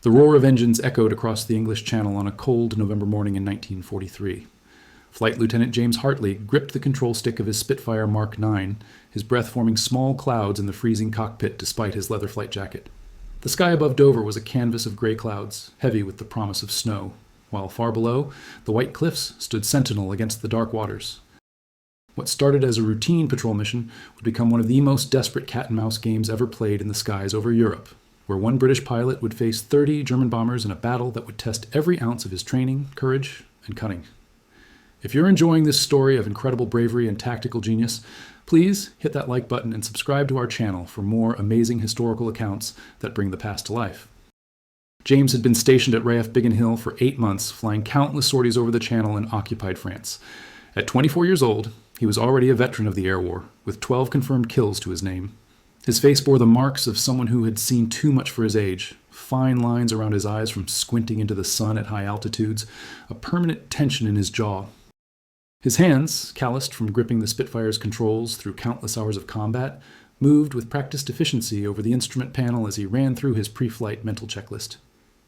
The roar of engines echoed across the English Channel on a cold November morning in 1943. Flight Lieutenant James Hartley gripped the control stick of his Spitfire Mark IX, his breath forming small clouds in the freezing cockpit despite his leather flight jacket. The sky above Dover was a canvas of gray clouds, heavy with the promise of snow, while far below, the white cliffs stood sentinel against the dark waters. What started as a routine patrol mission would become one of the most desperate cat-and-mouse games ever played in the skies over Europe, where one British pilot would face 30 German bombers in a battle that would test every ounce of his training, courage, and cunning. If you're enjoying this story of incredible bravery and tactical genius, please hit that like button and subscribe to our channel for more amazing historical accounts that bring the past to life. James had been stationed at RAF Biggin Hill for 8 months, flying countless sorties over the Channel in occupied France. At 24 years old, he was already a veteran of the air war, with 12 confirmed kills to his name. His face bore the marks of someone who had seen too much for his age, fine lines around his eyes from squinting into the sun at high altitudes, a permanent tension in his jaw. His hands, calloused from gripping the Spitfire's controls through countless hours of combat, moved with practiced efficiency over the instrument panel as he ran through his pre-flight mental checklist.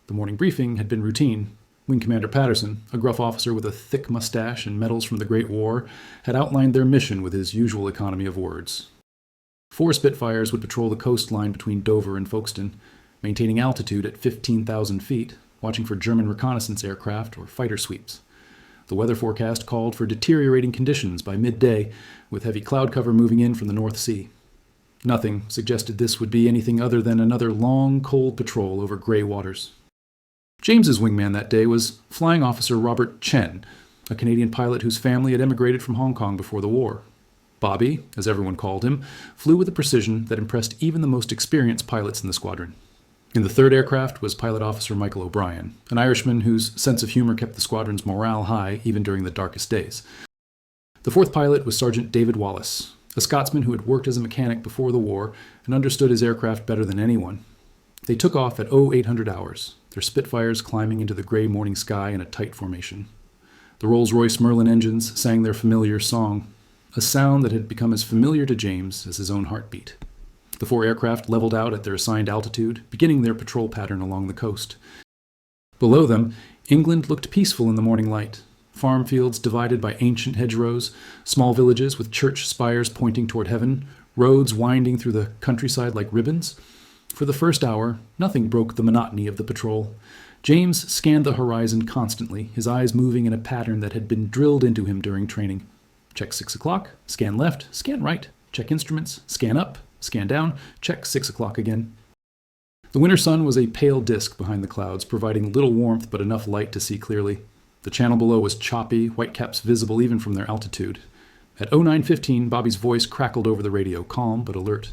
The morning briefing had been routine. Wing Commander Patterson, a gruff officer with a thick mustache and medals from the Great War, had outlined their mission with his usual economy of words. 4 Spitfires would patrol the coastline between Dover and Folkestone, maintaining altitude at 15,000 feet, watching for German reconnaissance aircraft or fighter sweeps. The weather forecast called for deteriorating conditions by midday, with heavy cloud cover moving in from the North Sea. Nothing suggested this would be anything other than another long, cold patrol over gray waters. James's wingman that day was Flying Officer Robert Chen, a Canadian pilot whose family had emigrated from Hong Kong before the war. Bobby, as everyone called him, flew with a precision that impressed even the most experienced pilots in the squadron. In the 3rd aircraft was Pilot Officer Michael O'Brien, an Irishman whose sense of humor kept the squadron's morale high even during the darkest days. The 4th pilot was Sergeant David Wallace, a Scotsman who had worked as a mechanic before the war and understood his aircraft better than anyone. They took off at 0800 hours, their Spitfires climbing into the gray morning sky in a tight formation. The Rolls-Royce Merlin engines sang their familiar song, a sound that had become as familiar to James as his own heartbeat. The 4 aircraft leveled out at their assigned altitude, beginning their patrol pattern along the coast. Below them, England looked peaceful in the morning light. Farm fields divided by ancient hedgerows, small villages with church spires pointing toward heaven, roads winding through the countryside like ribbons. For the first hour, nothing broke the monotony of the patrol. James scanned the horizon constantly, his eyes moving in a pattern that had been drilled into him during training. Check 6 o'clock, scan left, scan right, check instruments, scan up, scan down, check 6 o'clock again. The winter sun was a pale disk behind the clouds, providing little warmth but enough light to see clearly. The channel below was choppy, whitecaps visible even from their altitude. At 09:15, Bobby's voice crackled over the radio, calm but alert.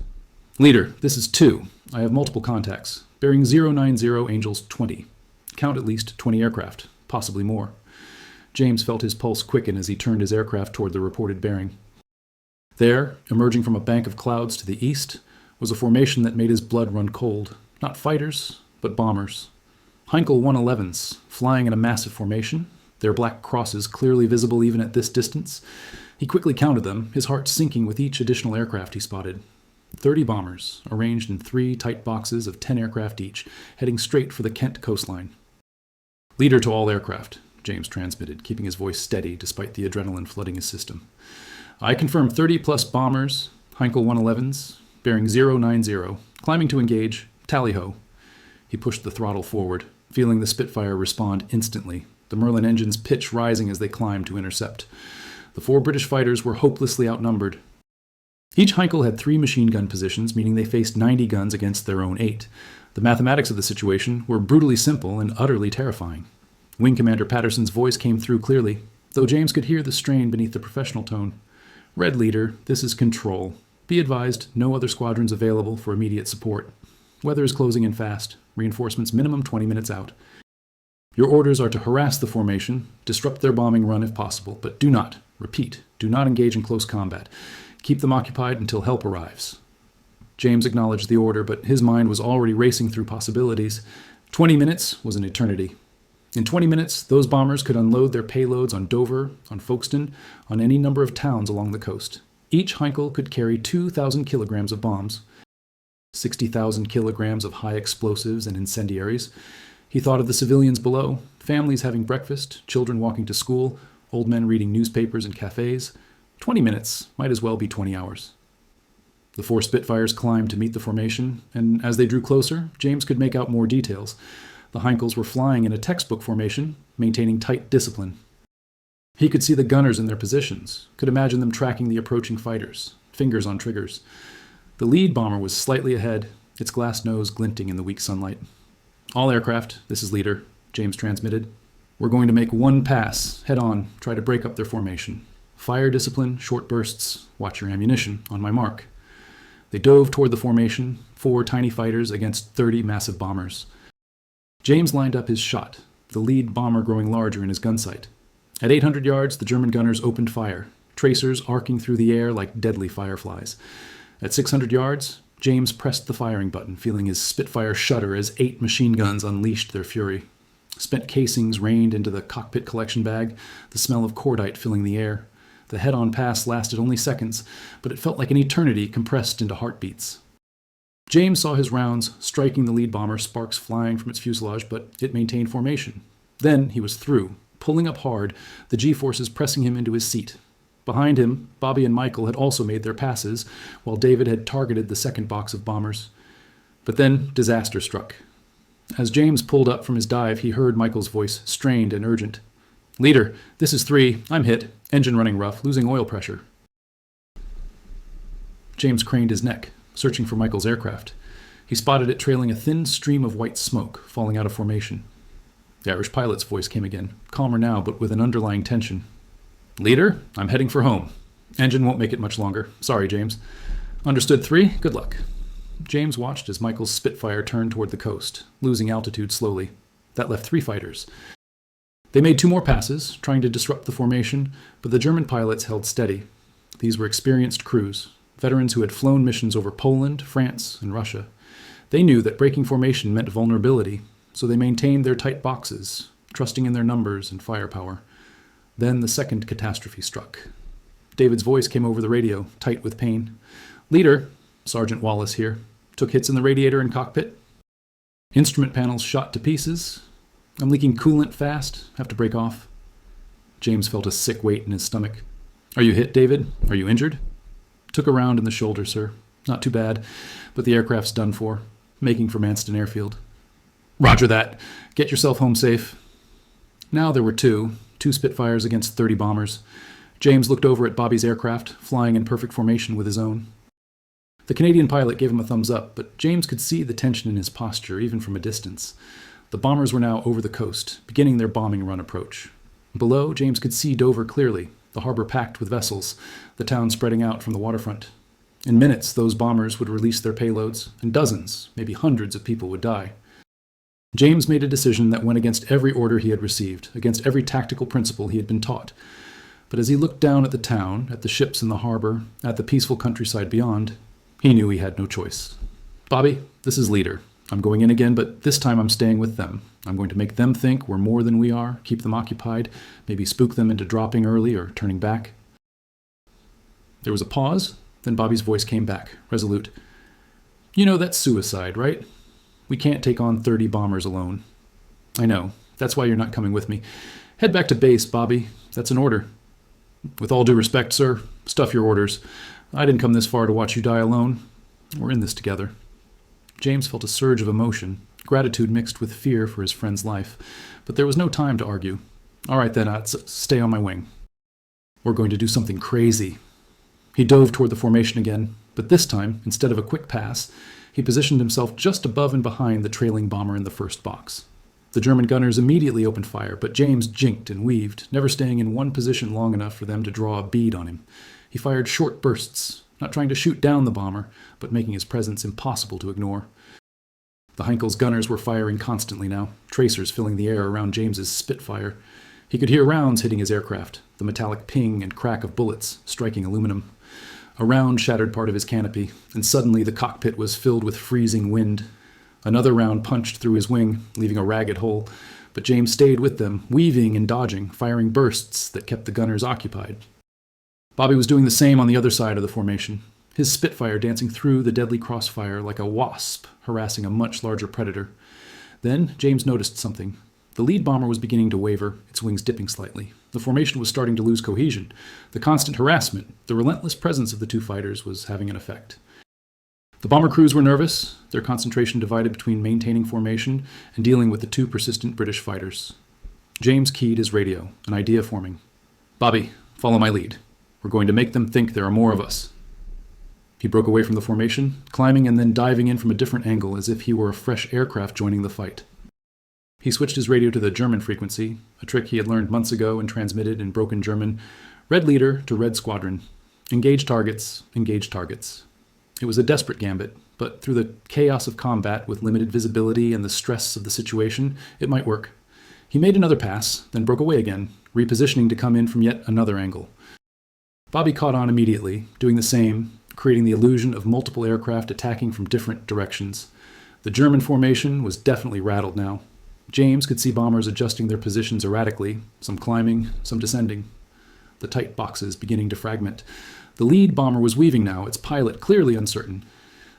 "Leader, this is 2. I have multiple contacts. Bearing 090 Angels 20. Count at least 20 aircraft, possibly more." James felt his pulse quicken as he turned his aircraft toward the reported bearing. There, emerging from a bank of clouds to the east, was a formation that made his blood run cold. Not fighters, but bombers. Heinkel 111s, flying in a massive formation, their black crosses clearly visible even at this distance. He quickly counted them, his heart sinking with each additional aircraft he spotted. 30 bombers, arranged in 3 tight boxes of 10 aircraft each, heading straight for the Kent coastline. "Leader to all aircraft," James transmitted, keeping his voice steady despite the adrenaline flooding his system. "I confirm 30-plus bombers, Heinkel 111s, bearing 090, climbing to engage, tally-ho." He pushed the throttle forward, feeling the Spitfire respond instantly, the Merlin engine's pitch rising as they climbed to intercept. The 4 British fighters were hopelessly outnumbered. Each Heinkel had 3 machine gun positions, meaning they faced 90 guns against their own 8. The mathematics of the situation were brutally simple and utterly terrifying. Wing Commander Patterson's voice came through clearly, though James could hear the strain beneath the professional tone. "Red Leader, this is Control. Be advised, no other squadrons available for immediate support. Weather is closing in fast. Reinforcements minimum 20 minutes out. Your orders are to harass the formation, disrupt their bombing run if possible, but do not, repeat, do not engage in close combat. Keep them occupied until help arrives." James acknowledged the order, but his mind was already racing through possibilities. 20 minutes was an eternity. In 20 minutes, those bombers could unload their payloads on Dover, on Folkestone, on any number of towns along the coast. Each Heinkel could carry 2,000 kilograms of bombs, 60,000 kilograms of high explosives and incendiaries, He thought of the civilians below, families having breakfast, children walking to school, old men reading newspapers in cafes. 20 minutes might as well be 20 hours. The 4 Spitfires climbed to meet the formation, and as they drew closer, James could make out more details. The Heinkels were flying in a textbook formation, maintaining tight discipline. He could see the gunners in their positions, could imagine them tracking the approaching fighters, fingers on triggers. The lead bomber was slightly ahead, its glass nose glinting in the weak sunlight. "All aircraft, this is leader," James transmitted. "We're going to make one pass, head on, try to break up their formation. Fire discipline, short bursts, watch your ammunition, on my mark." They dove toward the formation, 4 tiny fighters against 30 massive bombers. James lined up his shot, the lead bomber growing larger in his gun sight. At 800 yards, the German gunners opened fire, tracers arcing through the air like deadly fireflies. At 600 yards, James pressed the firing button, feeling his Spitfire shudder as 8 machine guns unleashed their fury. Spent casings rained into the cockpit collection bag, the smell of cordite filling the air. The head-on pass lasted only seconds, but it felt like an eternity compressed into heartbeats. James saw his rounds striking the lead bomber, sparks flying from its fuselage, but it maintained formation. Then he was through, pulling up hard, the G-forces pressing him into his seat. Behind him, Bobby and Michael had also made their passes, while David had targeted the second box of bombers. But then disaster struck. As James pulled up from his dive, he heard Michael's voice, strained and urgent. "Leader, this is 3. I'm hit. Engine running rough, losing oil pressure." James craned his neck, searching for Michael's aircraft. He spotted it trailing a thin stream of white smoke falling out of formation. The Irish pilot's voice came again, calmer now, but with an underlying tension. "Leader, I'm heading for home. Engine won't make it much longer. Sorry, James." "Understood 3. Good luck." James watched as Michael's Spitfire turned toward the coast, losing altitude slowly. That left 3 fighters. They made 2 more passes, trying to disrupt the formation, but the German pilots held steady. These were experienced crews, veterans who had flown missions over Poland, France, and Russia. They knew that breaking formation meant vulnerability, so they maintained their tight boxes, trusting in their numbers and firepower. Then the second catastrophe struck. David's voice came over the radio, tight with pain. "Leader, Sergeant Wallace here. Took hits in the radiator and cockpit. Instrument panels shot to pieces. I'm leaking coolant fast. Have to break off." James felt a sick weight in his stomach. "Are you hit, David? Are you injured?" "Took a round in the shoulder, sir. Not too bad, but the aircraft's done for. Making for Manston Airfield." "Roger that. Get yourself home safe." Now there were 2 Spitfires against 30 bombers. James looked over at Bobby's aircraft, flying in perfect formation with his own. The Canadian pilot gave him a thumbs up, but James could see the tension in his posture, even from a distance. The bombers were now over the coast, beginning their bombing run approach. Below, James could see Dover clearly, the harbor packed with vessels, the town spreading out from the waterfront. In minutes, those bombers would release their payloads, and dozens, maybe hundreds of people would die. James made a decision that went against every order he had received, against every tactical principle he had been taught. But as he looked down at the town, at the ships in the harbor, at the peaceful countryside beyond, he knew he had no choice. "Bobby, this is Leader. I'm going in again, but this time I'm staying with them. I'm going to make them think we're more than we are, keep them occupied, maybe spook them into dropping early or turning back." There was a pause, then Bobby's voice came back, resolute. "You know that's suicide, right? We can't take on 30 bombers alone." "I know. That's why you're not coming with me. Head back to base, Bobby. That's an order." "With all due respect, sir, stuff your orders. I didn't come this far to watch you die alone. We're in this together." James felt a surge of emotion, gratitude mixed with fear for his friend's life, but there was no time to argue. "All right then, stay on my wing. We're going to do something crazy." He dove toward the formation again, but this time, instead of a quick pass, he positioned himself just above and behind the trailing bomber in the first box. The German gunners immediately opened fire, but James jinked and weaved, never staying in one position long enough for them to draw a bead on him. He fired short bursts, not trying to shoot down the bomber, but making his presence impossible to ignore. The Heinkels gunners were firing constantly now, tracers filling the air around James's Spitfire. He could hear rounds hitting his aircraft, the metallic ping and crack of bullets striking aluminum. A round shattered part of his canopy, and suddenly the cockpit was filled with freezing wind. Another round punched through his wing, leaving a ragged hole, but James stayed with them, weaving and dodging, firing bursts that kept the gunners occupied. Bobby was doing the same on the other side of the formation, his Spitfire dancing through the deadly crossfire like a wasp harassing a much larger predator. Then James noticed something. The lead bomber was beginning to waver, its wings dipping slightly. The formation was starting to lose cohesion. The constant harassment, the relentless presence of the two fighters was having an effect. The bomber crews were nervous, their concentration divided between maintaining formation and dealing with the two persistent British fighters. James keyed his radio, an idea forming. "Bobby, follow my lead. We're going to make them think there are more of us." He broke away from the formation, climbing and then diving in from a different angle as if he were a fresh aircraft joining the fight. He switched his radio to the German frequency, a trick he had learned months ago and transmitted in broken German. Red leader to red squadron. Engage targets, engage targets. It was a desperate gambit, but through the chaos of combat with limited visibility and the stress of the situation, it might work. He made another pass, then broke away again, repositioning to come in from yet another angle. Bobby caught on immediately, doing the same, creating the illusion of multiple aircraft attacking from different directions. The German formation was definitely rattled now. James could see bombers adjusting their positions erratically, some climbing, some descending. The tight boxes beginning to fragment. The lead bomber was weaving now, its pilot clearly uncertain.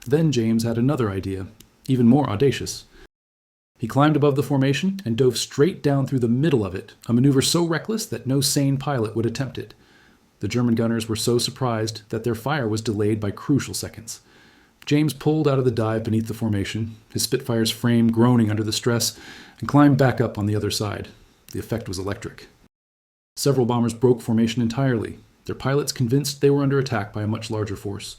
Then James had another idea, even more audacious. He climbed above the formation and dove straight down through the middle of it, a maneuver so reckless that no sane pilot would attempt it. The German gunners were so surprised that their fire was delayed by crucial seconds. James pulled out of the dive beneath the formation, his Spitfire's frame groaning under the stress, and climbed back up on the other side. The effect was electric. Several bombers broke formation entirely, their pilots convinced they were under attack by a much larger force.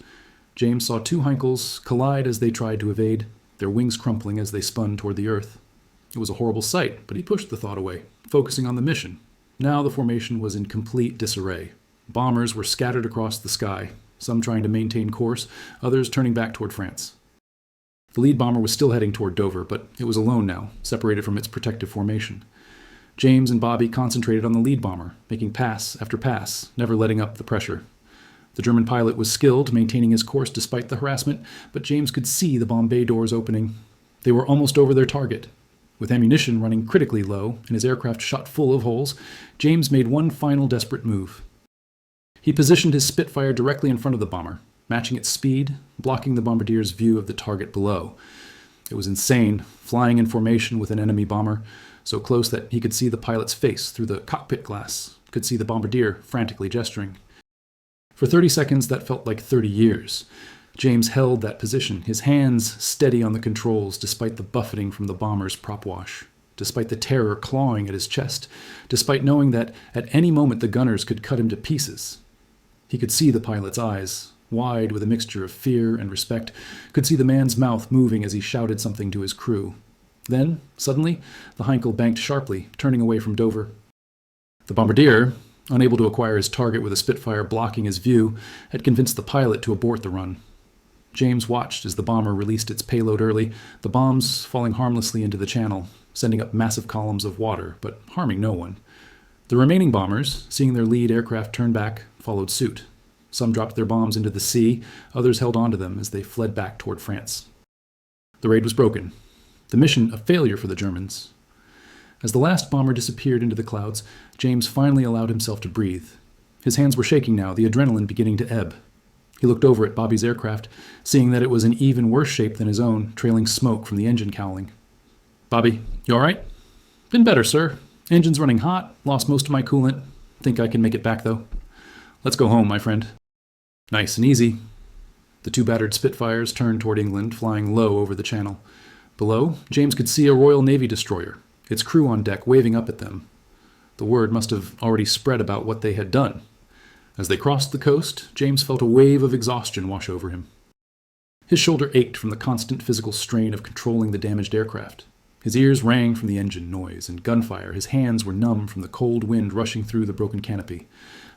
James saw two Heinkels collide as they tried to evade, their wings crumpling as they spun toward the earth. It was a horrible sight, but he pushed the thought away, focusing on the mission. Now the formation was in complete disarray. Bombers were scattered across the sky, some trying to maintain course, others turning back toward France. The lead bomber was still heading toward Dover, but it was alone now, separated from its protective formation. James and Bobby concentrated on the lead bomber, making pass after pass, never letting up the pressure. The German pilot was skilled, maintaining his course despite the harassment, but James could see the bomb bay doors opening. They were almost over their target. With ammunition running critically low and his aircraft shot full of holes, James made one final desperate move. He positioned his Spitfire directly in front of the bomber, matching its speed, blocking the bombardier's view of the target below. It was insane, flying in formation with an enemy bomber, so close that he could see the pilot's face through the cockpit glass, could see the bombardier frantically gesturing. For 30 seconds, that felt like 30 years. James held that position, his hands steady on the controls despite the buffeting from the bomber's prop wash, despite the terror clawing at his chest, despite knowing that at any moment the gunners could cut him to pieces. He could see the pilot's eyes, wide with a mixture of fear and respect, could see the man's mouth moving as he shouted something to his crew. Then, suddenly, the Heinkel banked sharply, turning away from Dover. The bombardier, unable to acquire his target with a Spitfire blocking his view, had convinced the pilot to abort the run. James watched as the bomber released its payload early, the bombs falling harmlessly into the channel, sending up massive columns of water, but harming no one. The remaining bombers, seeing their lead aircraft turn back, followed suit. Some dropped their bombs into the sea, others held onto them as they fled back toward France. The raid was broken. The mission a failure for the Germans. As the last bomber disappeared into the clouds, James finally allowed himself to breathe. His hands were shaking now, the adrenaline beginning to ebb. He looked over at Bobby's aircraft, seeing that it was in even worse shape than his own, trailing smoke from the engine cowling. "Bobby, you all right?" "Been better, sir. Engine's running hot, lost most of my coolant. Think I can make it back, though. Let's go home, my friend." "Nice and easy." The two battered Spitfires turned toward England, flying low over the channel. Below, James could see a Royal Navy destroyer, its crew on deck waving up at them. The word must have already spread about what they had done. As they crossed the coast, James felt a wave of exhaustion wash over him. His shoulder ached from the constant physical strain of controlling the damaged aircraft. His ears rang from the engine noise and gunfire. His hands were numb from the cold wind rushing through the broken canopy.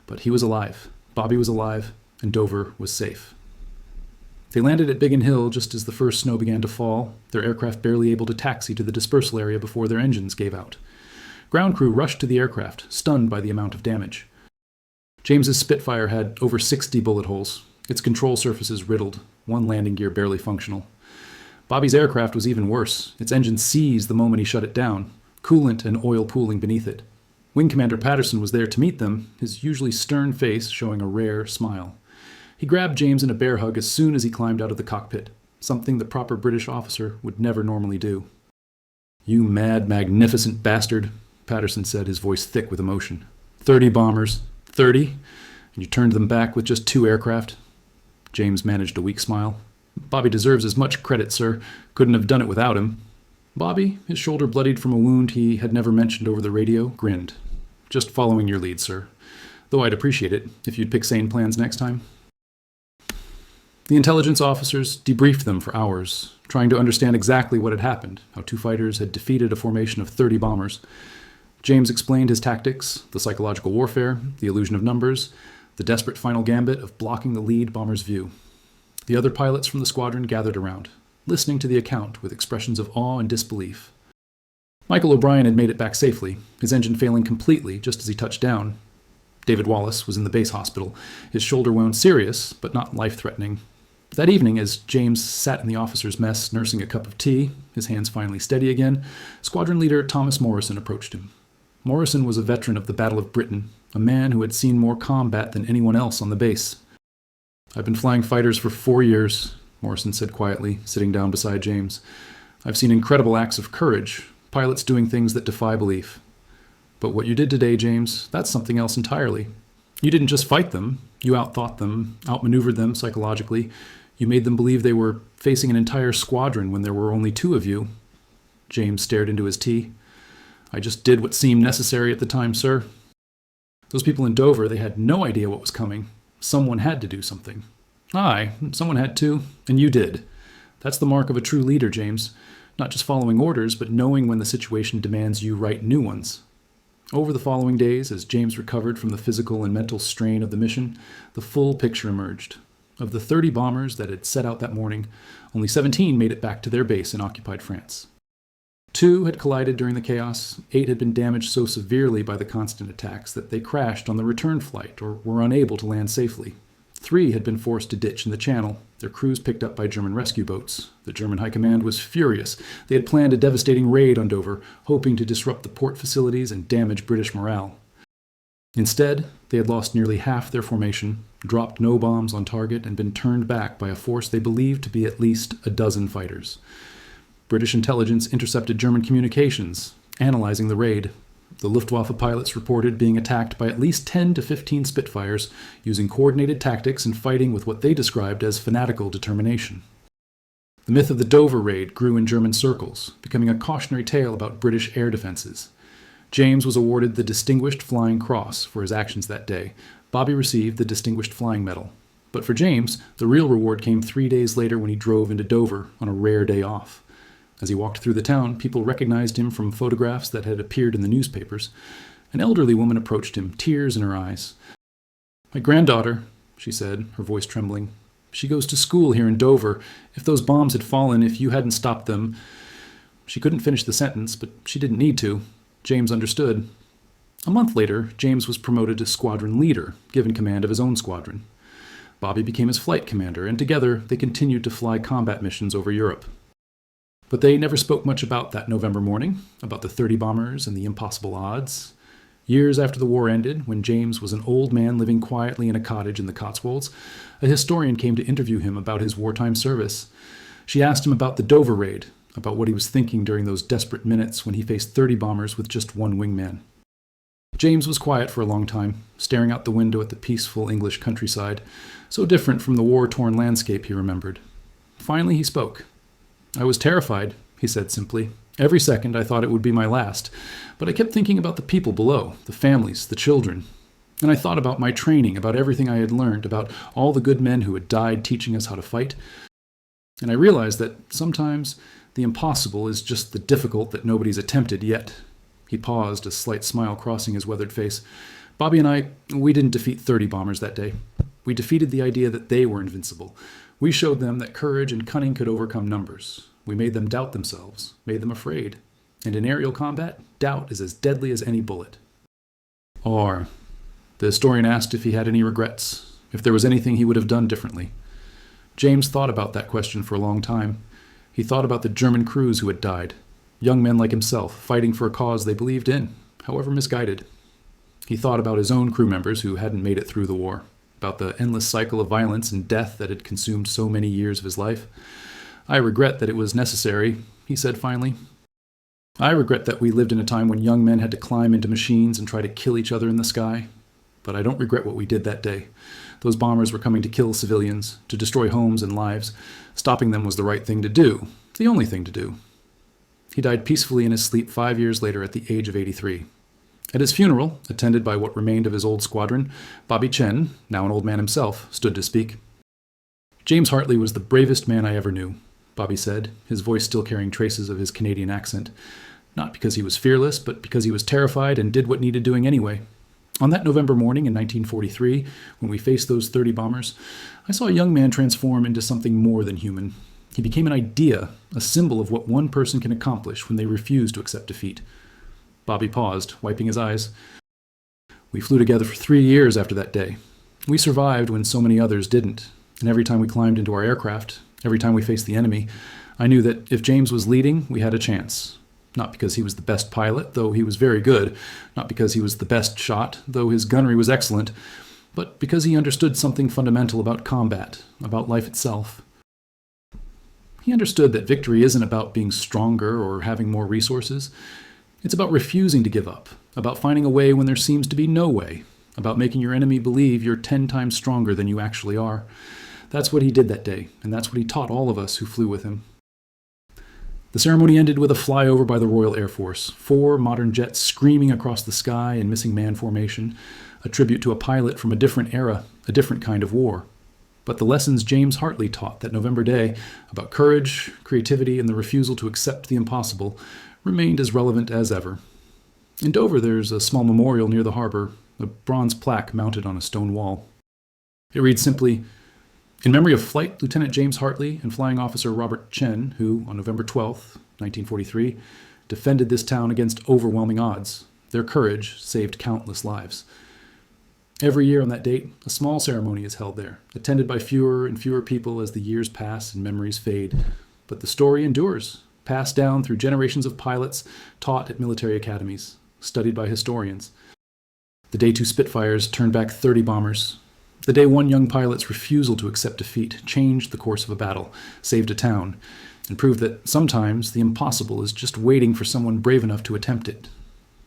But he was alive. Bobby was alive, and Dover was safe. They landed at Biggin Hill just as the first snow began to fall, their aircraft barely able to taxi to the dispersal area before their engines gave out. Ground crew rushed to the aircraft, stunned by the amount of damage. James's Spitfire had over 60 bullet holes, its control surfaces riddled, one landing gear barely functional. Bobby's aircraft was even worse. Its engine seized the moment he shut it down, coolant and oil pooling beneath it. Wing Commander Patterson was there to meet them, his usually stern face showing a rare smile. He grabbed James in a bear hug as soon as he climbed out of the cockpit, something the proper British officer would never normally do. "You mad, magnificent bastard," Patterson said, his voice thick with emotion. 30 bombers. 30? And you turned them back with just 2 aircraft? James managed a weak smile. "Bobby deserves as much credit, sir. Couldn't have done it without him." Bobby, his shoulder bloodied from a wound he had never mentioned over the radio, grinned. "Just following your lead, sir. Though I'd appreciate it if you'd pick sane plans next time." The intelligence officers debriefed them for hours, trying to understand exactly what had happened, how 2 fighters had defeated a formation of 30 bombers. James explained his tactics, the psychological warfare, the illusion of numbers, the desperate final gambit of blocking the lead bomber's view. The other pilots from the squadron gathered around, listening to the account with expressions of awe and disbelief. Michael O'Brien had made it back safely, his engine failing completely just as he touched down. David Wallace was in the base hospital, his shoulder wound serious, but not life-threatening. That evening, as James sat in the officers' mess nursing a cup of tea, his hands finally steady again, squadron leader Thomas Morrison approached him. Morrison was a veteran of the Battle of Britain, a man who had seen more combat than anyone else on the base. "I've been flying fighters for 4 years, Morrison said quietly, sitting down beside James. "I've seen incredible acts of courage, pilots doing things that defy belief. But what you did today, James, that's something else entirely. You didn't just fight them, you outthought them, outmaneuvered them psychologically. You made them believe they were facing an entire squadron when there were only 2 of you." James stared into his tea. "I just did what seemed necessary at the time, sir. Those people in Dover, they had no idea what was coming. Someone had to do something. Aye, someone had to, and you did. That's the mark of a true leader, James. Not just following orders, but knowing when the situation demands you write new ones." Over the following days, as James recovered from the physical and mental strain of the mission, the full picture emerged. Of the 30 bombers that had set out that morning, only 17 made it back to their base in occupied France. 2 had collided during the chaos. 8 had been damaged so severely by the constant attacks that they crashed on the return flight or were unable to land safely. 3 had been forced to ditch in the channel, their crews picked up by German rescue boats. The German high command was furious. They had planned a devastating raid on Dover, hoping to disrupt the port facilities and damage British morale. Instead, they had lost nearly half their formation, dropped no bombs on target, and been turned back by a force they believed to be at least a dozen fighters. British intelligence intercepted German communications, analyzing the raid. The Luftwaffe pilots reported being attacked by at least 10 to 15 Spitfires, using coordinated tactics and fighting with what they described as fanatical determination. The myth of the Dover raid grew in German circles, becoming a cautionary tale about British air defenses. James was awarded the Distinguished Flying Cross for his actions that day. Bobby received the Distinguished Flying Medal. But for James, the real reward came 3 days later when he drove into Dover on a rare day off. As he walked through the town, people recognized him from photographs that had appeared in the newspapers. An elderly woman approached him, tears in her eyes. "My granddaughter," she said, her voice trembling. "She goes to school here in Dover. If those bombs had fallen, if you hadn't stopped them..." She couldn't finish the sentence, but she didn't need to. James understood. A month later, James was promoted to squadron leader, given command of his own squadron. Bobby became his flight commander, and together they continued to fly combat missions over Europe. But they never spoke much about that November morning, about the 30 bombers and the impossible odds. Years after the war ended, when James was an old man living quietly in a cottage in the Cotswolds, a historian came to interview him about his wartime service. She asked him about the Dover raid, about what he was thinking during those desperate minutes when he faced 30 bombers with just 1 wingman. James was quiet for a long time, staring out the window at the peaceful English countryside, so different from the war-torn landscape he remembered. Finally he spoke. "I was terrified," he said simply. "Every second I thought it would be my last, but I kept thinking about the people below, the families, the children. And I thought about my training, about everything I had learned, about all the good men who had died teaching us how to fight. And I realized that sometimes the impossible is just the difficult that nobody's attempted yet." He paused, a slight smile crossing his weathered face. "Bobby and I, we didn't defeat 30 bombers that day. We defeated the idea that they were invincible. We showed them that courage and cunning could overcome numbers. We made them doubt themselves, made them afraid. And in aerial combat, doubt is as deadly as any bullet." Or, the historian asked if he had any regrets, if there was anything he would have done differently. James thought about that question for a long time. He thought about the German crews who had died, young men like himself, fighting for a cause they believed in, however misguided. He thought about his own crew members who hadn't made it through the war, about the endless cycle of violence and death that had consumed so many years of his life. "I regret that it was necessary," he said finally. I regret that we lived in a time when young men had to climb into machines and try to kill each other in the sky. But I don't regret what we did that day. Those bombers were coming to kill civilians, to destroy homes and lives. Stopping them was the right thing to do, the only thing to do. He died peacefully in his sleep 5 years later at the age of 83. At his funeral, attended by what remained of his old squadron, Bobby Chen, now an old man himself, stood to speak. "James Hartley was the bravest man I ever knew," Bobby said, his voice still carrying traces of his Canadian accent. Not because he was fearless, but because he was terrified and did what needed doing anyway. On that November morning in 1943, when we faced those 30 bombers, I saw a young man transform into something more than human. He became an idea, a symbol of what one person can accomplish when they refuse to accept defeat. Bobby paused, wiping his eyes. "We flew together for 3 years after that day. We survived when so many others didn't. And every time we climbed into our aircraft, every time we faced the enemy, I knew that if James was leading, we had a chance. Not because he was the best pilot, though he was very good, not because he was the best shot, though his gunnery was excellent, but because he understood something fundamental about combat, about life itself. He understood that victory isn't about being stronger or having more resources. It's about refusing to give up, about finding a way when there seems to be no way, about making your enemy believe you're 10 times stronger than you actually are. That's what he did that day, and that's what he taught all of us who flew with him." The ceremony ended with a flyover by the Royal Air Force, 4 modern jets screaming across the sky in missing man formation, a tribute to a pilot from a different era, a different kind of war. But the lessons James Hartley taught that November day about courage, creativity, and the refusal to accept the impossible remained as relevant as ever. In Dover, there's a small memorial near the harbor, a bronze plaque mounted on a stone wall. It reads simply, "In memory of Flight Lieutenant James Hartley and Flying Officer Robert Chen, who, on November 12, 1943, defended this town against overwhelming odds. Their courage saved countless lives." Every year on that date, a small ceremony is held there, attended by fewer and fewer people as the years pass and memories fade. But the story endures, passed down through generations of pilots, taught at military academies, studied by historians. The day 2 Spitfires turned back 30 bombers. The day 1 young pilot's refusal to accept defeat changed the course of a battle, saved a town, and proved that sometimes the impossible is just waiting for someone brave enough to attempt it.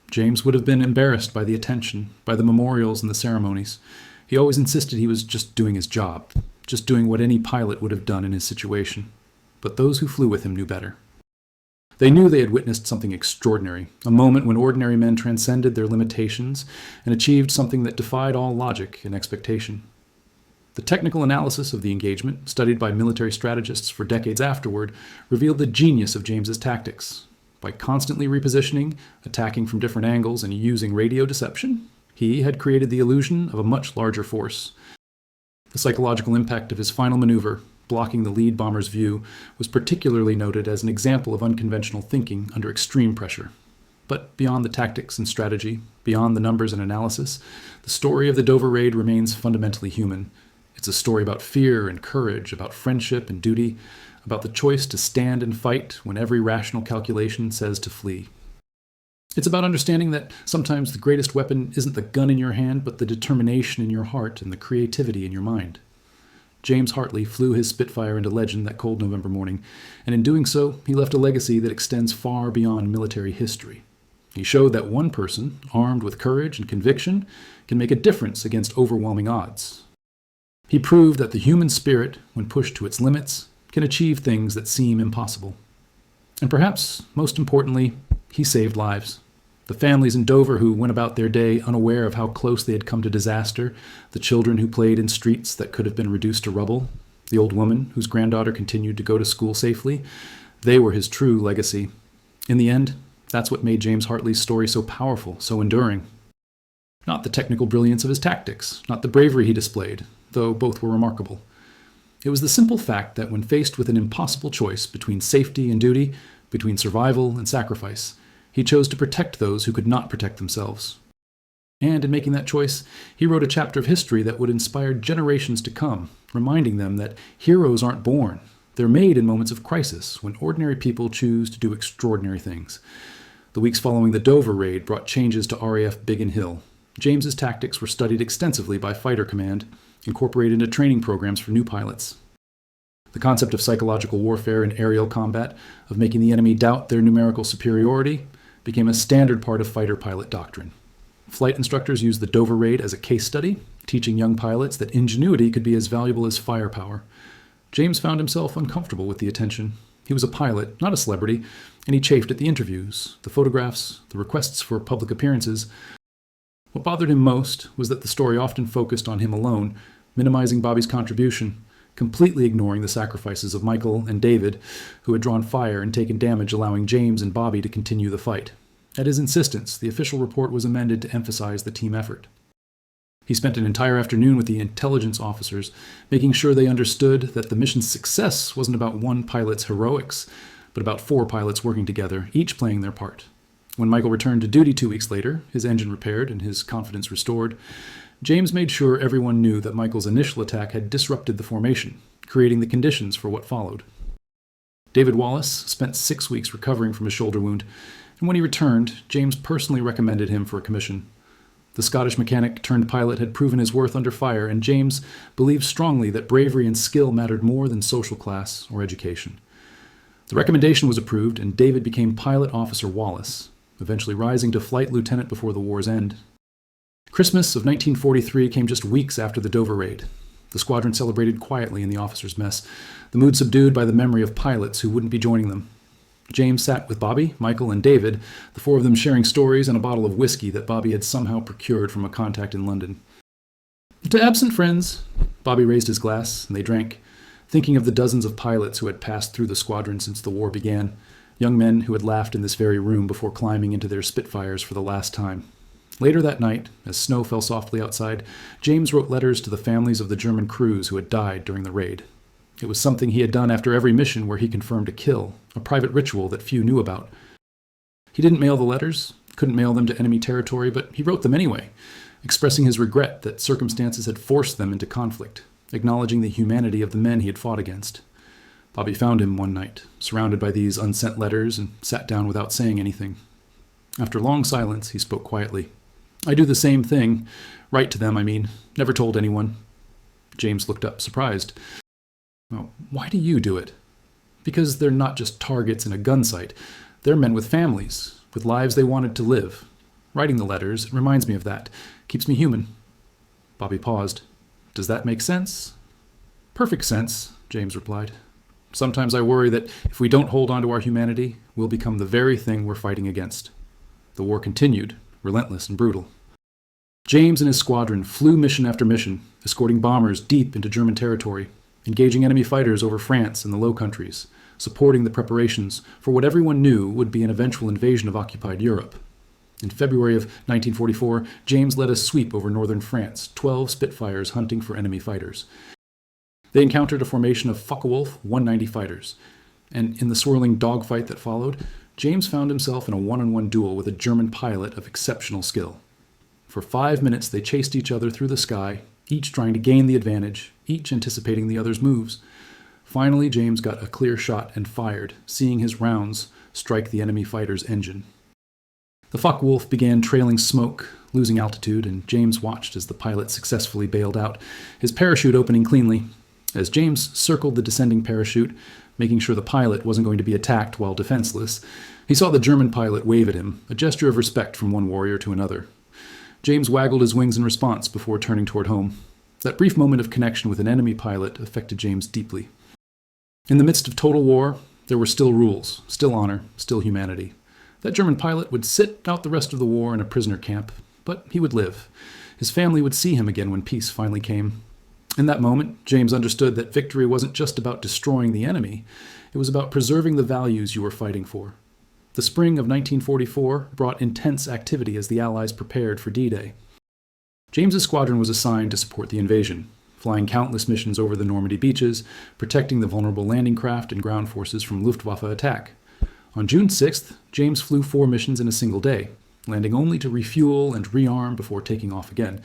James would have been embarrassed by the attention, by the memorials and the ceremonies. He always insisted he was just doing his job, just doing what any pilot would have done in his situation. But those who flew with him knew better. They knew they had witnessed something extraordinary, a moment when ordinary men transcended their limitations and achieved something that defied all logic and expectation. The technical analysis of the engagement, studied by military strategists for decades afterward, revealed the genius of James's tactics. By constantly repositioning, attacking from different angles, and using radio deception, he had created the illusion of a much larger force. The psychological impact of his final maneuver, blocking the lead bomber's view, was particularly noted as an example of unconventional thinking under extreme pressure. But beyond the tactics and strategy, beyond the numbers and analysis, the story of the Dover raid remains fundamentally human. It's a story about fear and courage, about friendship and duty, about the choice to stand and fight when every rational calculation says to flee. It's about understanding that sometimes the greatest weapon isn't the gun in your hand, but the determination in your heart and the creativity in your mind. James Hartley flew his Spitfire into legend that cold November morning, and in doing so, he left a legacy that extends far beyond military history. He showed that one person, armed with courage and conviction, can make a difference against overwhelming odds. He proved that the human spirit, when pushed to its limits, can achieve things that seem impossible. And perhaps, most importantly, he saved lives. The families in Dover who went about their day unaware of how close they had come to disaster, the children who played in streets that could have been reduced to rubble, the old woman whose granddaughter continued to go to school safely, they were his true legacy. In the end, that's what made James Hartley's story so powerful, so enduring. Not the technical brilliance of his tactics, not the bravery he displayed, though both were remarkable. It was the simple fact that when faced with an impossible choice between safety and duty, between survival and sacrifice, he chose to protect those who could not protect themselves. And in making that choice, he wrote a chapter of history that would inspire generations to come, reminding them that heroes aren't born. They're made in moments of crisis, when ordinary people choose to do extraordinary things. The weeks following the Dover raid brought changes to RAF Biggin Hill. James's tactics were studied extensively by Fighter Command, incorporated into training programs for new pilots. The concept of psychological warfare in aerial combat, of making the enemy doubt their numerical superiority, became a standard part of fighter pilot doctrine. Flight instructors used the Dover raid as a case study, teaching young pilots that ingenuity could be as valuable as firepower. James found himself uncomfortable with the attention. He was a pilot, not a celebrity, and he chafed at the interviews, the photographs, the requests for public appearances. What bothered him most was that the story often focused on him alone, minimizing Bobby's contribution, completely ignoring the sacrifices of Michael and David, who had drawn fire and taken damage, allowing James and Bobby to continue the fight. At his insistence, the official report was amended to emphasize the team effort. He spent an entire afternoon with the intelligence officers, making sure they understood that the mission's success wasn't about one pilot's heroics, but about 4 pilots working together, each playing their part. When Michael returned to duty 2 weeks later, his engine repaired and his confidence restored, James made sure everyone knew that Michael's initial attack had disrupted the formation, creating the conditions for what followed. David Wallace spent 6 weeks recovering from a shoulder wound, and when he returned, James personally recommended him for a commission. The Scottish mechanic turned pilot had proven his worth under fire, and James believed strongly that bravery and skill mattered more than social class or education. The recommendation was approved, and David became Pilot Officer Wallace, eventually rising to flight lieutenant before the war's end. Christmas of 1943 came just weeks after the Dover raid. The squadron celebrated quietly in the officers' mess, the mood subdued by the memory of pilots who wouldn't be joining them. James sat with Bobby, Michael, and David, the 4 of them sharing stories and a bottle of whiskey that Bobby had somehow procured from a contact in London. To absent friends, Bobby raised his glass, and they drank, thinking of the dozens of pilots who had passed through the squadron since the war began, young men who had laughed in this very room before climbing into their Spitfires for the last time. Later that night, as snow fell softly outside, James wrote letters to the families of the German crews who had died during the raid. It was something he had done after every mission where he confirmed a kill, a private ritual that few knew about. He didn't mail the letters, couldn't mail them to enemy territory, but he wrote them anyway, expressing his regret that circumstances had forced them into conflict, acknowledging the humanity of the men he had fought against. Bobby found him one night, surrounded by these unsent letters, and sat down without saying anything. After long silence, he spoke quietly. "I do the same thing. Write to them, I mean. Never told anyone." James looked up, surprised. "Well, why do you do it?" "Because they're not just targets in a gun sight. They're men with families, with lives they wanted to live. Writing the letters reminds me of that. Keeps me human." Bobby paused. "Does that make sense?" "Perfect sense," James replied. "Sometimes I worry that if we don't hold on to our humanity, we'll become the very thing we're fighting against." The war continued, relentless and brutal. James and his squadron flew mission after mission, escorting bombers deep into German territory, engaging enemy fighters over France and the Low Countries, supporting the preparations for what everyone knew would be an eventual invasion of occupied Europe. In February of 1944, James led a sweep over northern France, 12 Spitfires hunting for enemy fighters. They encountered a formation of Focke-Wulf 190 fighters, and in the swirling dogfight that followed, James found himself in a one-on-one duel with a German pilot of exceptional skill. For 5 minutes they chased each other through the sky, each trying to gain the advantage, each anticipating the other's moves. Finally, James got a clear shot and fired, seeing his rounds strike the enemy fighter's engine. The Focke-Wulf began trailing smoke, losing altitude, and James watched as the pilot successfully bailed out, his parachute opening cleanly. As James circled the descending parachute, making sure the pilot wasn't going to be attacked while defenseless, he saw the German pilot wave at him, a gesture of respect from one warrior to another. James waggled his wings in response before turning toward home. That brief moment of connection with an enemy pilot affected James deeply. In the midst of total war, there were still rules, still honor, still humanity. That German pilot would sit out the rest of the war in a prisoner camp, but he would live. His family would see him again when peace finally came. In that moment, James understood that victory wasn't just about destroying the enemy, it was about preserving the values you were fighting for. The spring of 1944 brought intense activity as the Allies prepared for D-Day. James's squadron was assigned to support the invasion, flying countless missions over the Normandy beaches, protecting the vulnerable landing craft and ground forces from Luftwaffe attack. On June 6th, James flew 4 missions in a single day, landing only to refuel and rearm before taking off again.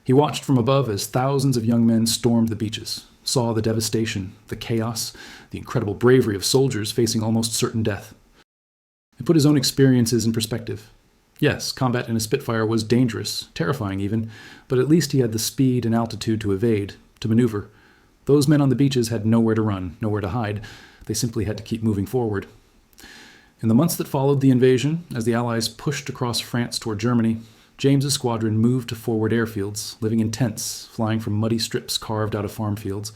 He watched from above as thousands of young men stormed the beaches, saw the devastation, the chaos, the incredible bravery of soldiers facing almost certain death. It put his own experiences in perspective. Yes, combat in a Spitfire was dangerous, terrifying even, but at least he had the speed and altitude to evade, to maneuver. Those men on the beaches had nowhere to run, nowhere to hide. They simply had to keep moving forward. In the months that followed the invasion, as the Allies pushed across France toward Germany, James's squadron moved to forward airfields, living in tents, flying from muddy strips carved out of farm fields.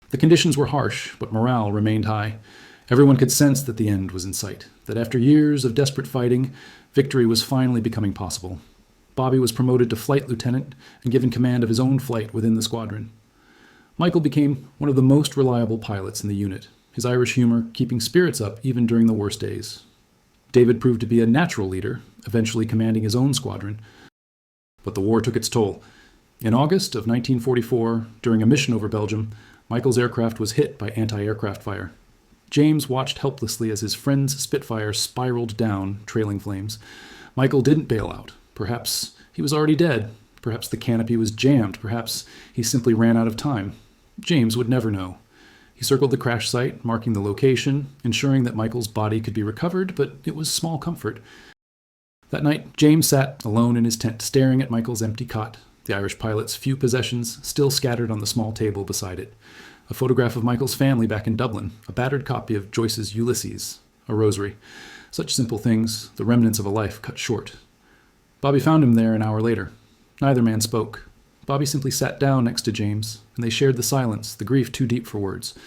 The conditions were harsh, but morale remained high. Everyone could sense that the end was in sight, that after years of desperate fighting, victory was finally becoming possible. Bobby was promoted to flight lieutenant and given command of his own flight within the squadron. Michael became one of the most reliable pilots in the unit, his Irish humor keeping spirits up even during the worst days. David proved to be a natural leader, eventually commanding his own squadron. But the war took its toll. In August of 1944, during a mission over Belgium, Michael's aircraft was hit by anti-aircraft fire. James watched helplessly as his friend's Spitfire spiraled down, trailing flames. Michael didn't bail out. Perhaps he was already dead. Perhaps the canopy was jammed. Perhaps he simply ran out of time. James would never know. He circled the crash site, marking the location, ensuring that Michael's body could be recovered, but it was small comfort. That night, James sat alone in his tent, staring at Michael's empty cot, the Irish pilot's few possessions still scattered on the small table beside it. A photograph of Michael's family back in Dublin, a battered copy of Joyce's Ulysses, a rosary. Such simple things, the remnants of a life cut short. Bobby found him there an hour later. Neither man spoke. Bobby simply sat down next to James, and they shared the silence, the grief too deep for words.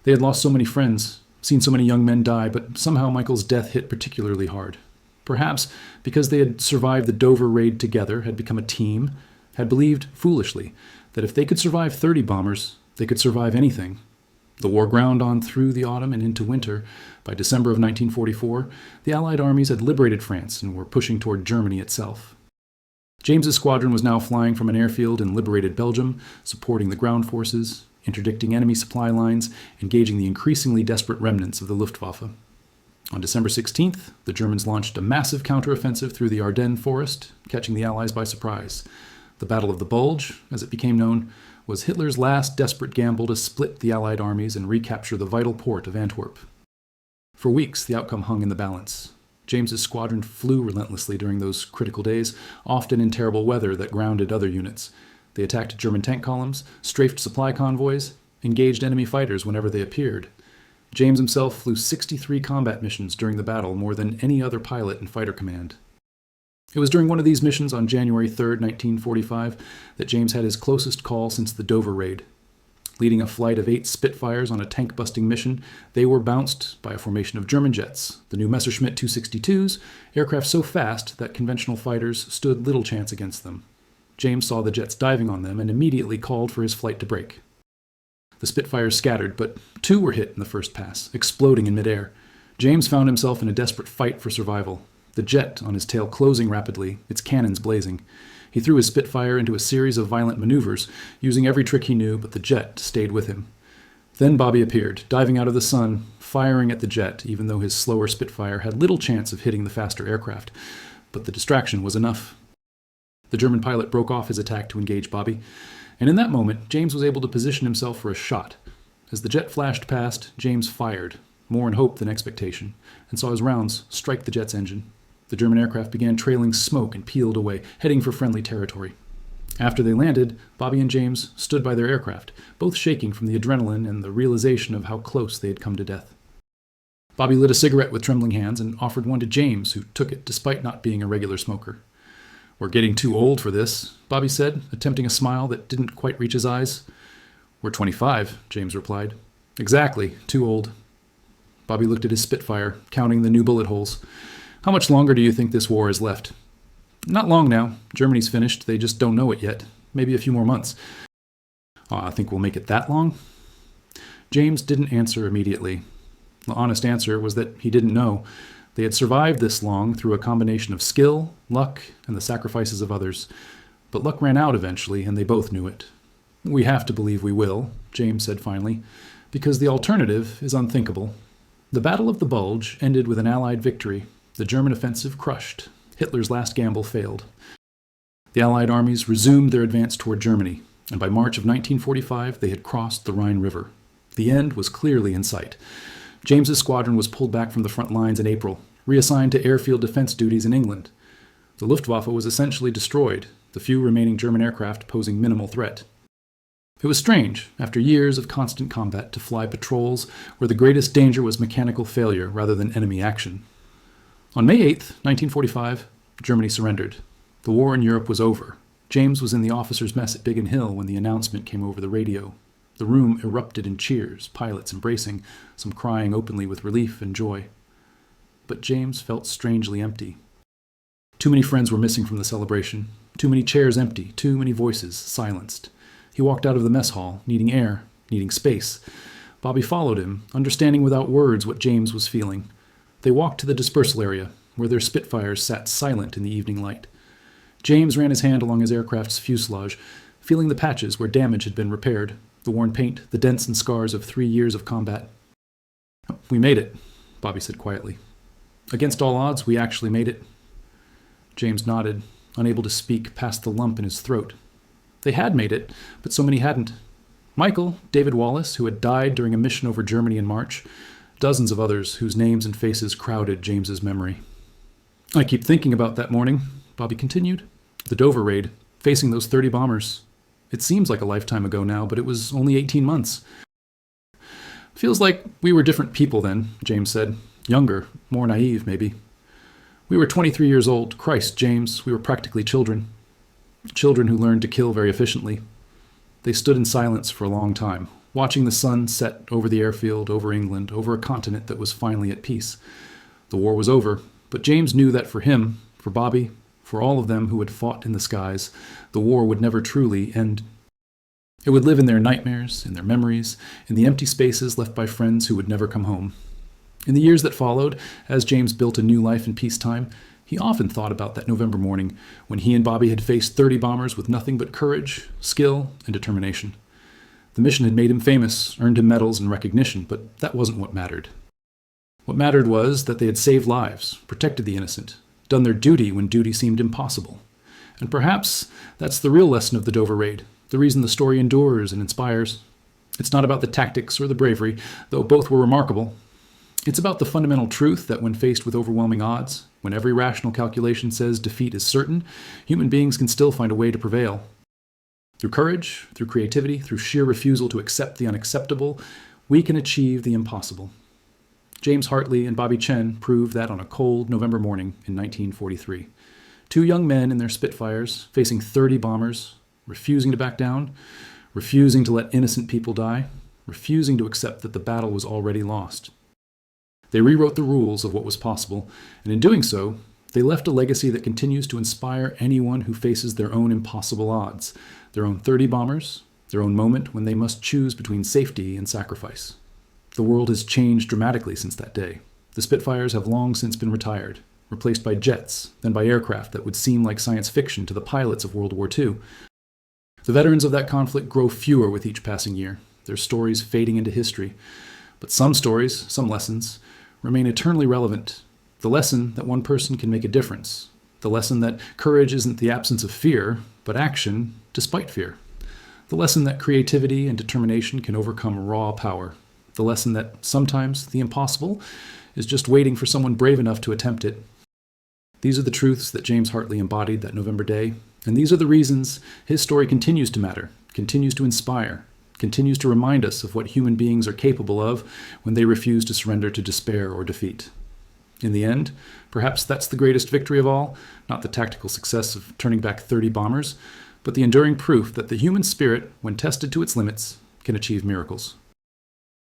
They had lost so many friends, seen so many young men die, but somehow Michael's death hit particularly hard. Perhaps because they had survived the Dover raid together, had become a team, had believed, foolishly, that if they could survive 30 bombers, they could survive anything. The war ground on through the autumn and into winter. By December of 1944, the Allied armies had liberated France and were pushing toward Germany itself. James's squadron was now flying from an airfield in liberated Belgium, supporting the ground forces, interdicting enemy supply lines, engaging the increasingly desperate remnants of the Luftwaffe. On December 16th, the Germans launched a massive counteroffensive through the Ardennes forest, catching the Allies by surprise. The Battle of the Bulge, as it became known, was Hitler's last desperate gamble to split the Allied armies and recapture the vital port of Antwerp. For weeks, the outcome hung in the balance. James's squadron flew relentlessly during those critical days, often in terrible weather that grounded other units. They attacked German tank columns, strafed supply convoys, engaged enemy fighters whenever they appeared. James himself flew 63 combat missions during the battle, more than any other pilot in fighter command. It was during one of these missions on January 3, 1945, that James had his closest call since the Dover raid. Leading a flight of 8 Spitfires on a tank-busting mission, they were bounced by a formation of German jets, the new Messerschmitt 262s, aircraft so fast that conventional fighters stood little chance against them. James saw the jets diving on them and immediately called for his flight to break. The Spitfires scattered, but 2 were hit in the first pass, exploding in midair. James found himself in a desperate fight for survival, the jet on his tail closing rapidly, its cannons blazing. He threw his Spitfire into a series of violent maneuvers, using every trick he knew, but the jet stayed with him. Then Bobby appeared, diving out of the sun, firing at the jet, even though his slower Spitfire had little chance of hitting the faster aircraft. But the distraction was enough. The German pilot broke off his attack to engage Bobby, and in that moment, James was able to position himself for a shot. As the jet flashed past, James fired, more in hope than expectation, and saw his rounds strike the jet's engine. The German aircraft began trailing smoke and peeled away, heading for friendly territory. After they landed, Bobby and James stood by their aircraft, both shaking from the adrenaline and the realization of how close they had come to death. Bobby lit a cigarette with trembling hands and offered one to James, who took it despite not being a regular smoker. "We're getting too old for this," Bobby said, attempting a smile that didn't quite reach his eyes. "We're 25, James replied. "Exactly, too old." Bobby looked at his Spitfire, counting the new bullet holes. "How much longer do you think this war is left?" "Not long now. Germany's finished. They just don't know it yet. Maybe a few more months." "Oh, I think we'll make it that long?" James didn't answer immediately. The honest answer was that he didn't know. They had survived this long through a combination of skill, luck, and the sacrifices of others. But luck ran out eventually, and they both knew it. "We have to believe we will," James said finally, "because the alternative is unthinkable." The Battle of the Bulge ended with an Allied victory. The German offensive crushed. Hitler's last gamble failed. The Allied armies resumed their advance toward Germany, and by March of 1945 they had crossed the Rhine River. The end was clearly in sight. James's squadron was pulled back from the front lines in April, reassigned to airfield defense duties in England. The Luftwaffe was essentially destroyed, the few remaining German aircraft posing minimal threat. It was strange, after years of constant combat, to fly patrols where the greatest danger was mechanical failure rather than enemy action. On May 8th, 1945, Germany surrendered. The war in Europe was over. James was in the officers' mess at Biggin Hill when the announcement came over the radio. The room erupted in cheers, pilots embracing, some crying openly with relief and joy. But James felt strangely empty. Too many friends were missing from the celebration. Too many chairs empty, too many voices silenced. He walked out of the mess hall, needing air, needing space. Bobby followed him, understanding without words what James was feeling. They walked to the dispersal area, where their Spitfires sat silent in the evening light. James ran his hand along his aircraft's fuselage, feeling the patches where damage had been repaired, the worn paint, the dents and scars of 3 years of combat. "We made it," Bobby said quietly. "Against all odds, we actually made it." James nodded, unable to speak past the lump in his throat. They had made it, but so many hadn't. Michael, David Wallace, who had died during a mission over Germany in March, dozens of others whose names and faces crowded James's memory. "I keep thinking about that morning," Bobby continued. "The Dover raid, facing those 30 bombers. It seems like a lifetime ago now, but it was only 18 months. Feels like we were different people then," James said. "Younger, more naive, maybe. We were 23 years old. Christ, James, we were practically children. Children who learned to kill very efficiently." They stood in silence for a long time, watching the sun set over the airfield, over England, over a continent that was finally at peace. The war was over, but James knew that for him, for Bobby, for all of them who had fought in the skies, the war would never truly end. It would live in their nightmares, in their memories, in the empty spaces left by friends who would never come home. In the years that followed, as James built a new life in peacetime, he often thought about that November morning when he and Bobby had faced 30 bombers with nothing but courage, skill, and determination. The mission had made him famous, earned him medals and recognition, but that wasn't what mattered. What mattered was that they had saved lives, protected the innocent, done their duty when duty seemed impossible. And perhaps that's the real lesson of the Dover raid, the reason the story endures and inspires. It's not about the tactics or the bravery, though both were remarkable. It's about the fundamental truth that when faced with overwhelming odds, when every rational calculation says defeat is certain, human beings can still find a way to prevail. Through courage, through creativity, through sheer refusal to accept the unacceptable, we can achieve the impossible. James Hartley and Bobby Chen proved that on a cold November morning in 1943. Two young men in their Spitfires, facing 30 bombers, refusing to back down, refusing to let innocent people die, refusing to accept that the battle was already lost. They rewrote the rules of what was possible, and in doing so, they left a legacy that continues to inspire anyone who faces their own impossible odds, their own 30 bombers, their own moment when they must choose between safety and sacrifice. The world has changed dramatically since that day. The Spitfires have long since been retired, replaced by jets, then by aircraft that would seem like science fiction to the pilots of World War II. The veterans of that conflict grow fewer with each passing year, their stories fading into history. But some stories, some lessons, remain eternally relevant. The lesson that one person can make a difference. The lesson that courage isn't the absence of fear, but action despite fear. The lesson that creativity and determination can overcome raw power. The lesson that sometimes the impossible is just waiting for someone brave enough to attempt it. These are the truths that James Hartley embodied that November day, and these are the reasons his story continues to matter, continues to inspire, continues to remind us of what human beings are capable of when they refuse to surrender to despair or defeat. In the end, perhaps that's the greatest victory of all, not the tactical success of turning back 30 bombers, but the enduring proof that the human spirit, when tested to its limits, can achieve miracles.